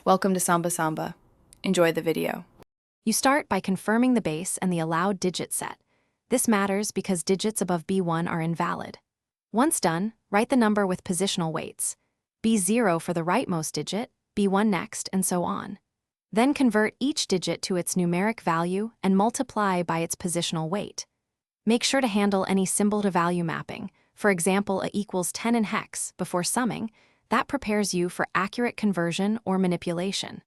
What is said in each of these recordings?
Welcome to Samba Samba. Enjoy the video. You start by confirming the base and the allowed digit set. This matters because digits above B1 are invalid. Once done, write the number with positional weights. B0 for the rightmost digit, B1 next, and so on. Then convert each digit to its numeric value and multiply by its positional weight. Make sure to handle any symbol-to-value mapping, for example a equals 10 in hex, before summing. That prepares you for accurate conversion or manipulation.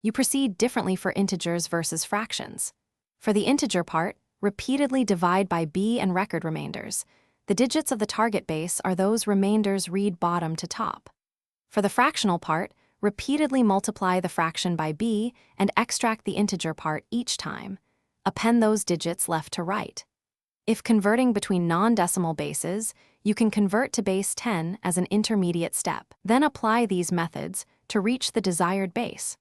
You proceed differently for integers versus fractions. For the integer part, repeatedly divide by b and record remainders. The digits of the target base are those remainders read bottom to top. For the fractional part, repeatedly multiply the fraction by b and extract the integer part each time. Append those digits left to right. If converting between non-decimal bases, you can convert to base 10 as an intermediate step. Then apply these methods to reach the desired base.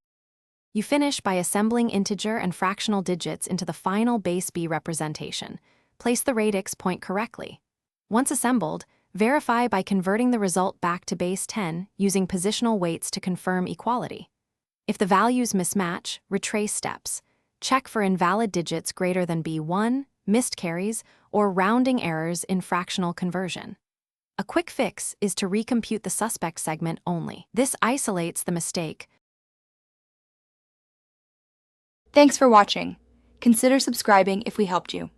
You finish by assembling integer and fractional digits into the final base B representation. Place the radix point correctly. Once assembled, verify by converting the result back to base 10 using positional weights to confirm equality. If the values mismatch, retrace steps. Check for invalid digits greater than B1, missed carries, or rounding errors in fractional conversion. A quick fix is to recompute the suspect segment only. This isolates the mistake. Thanks for watching. Consider subscribing if we helped you.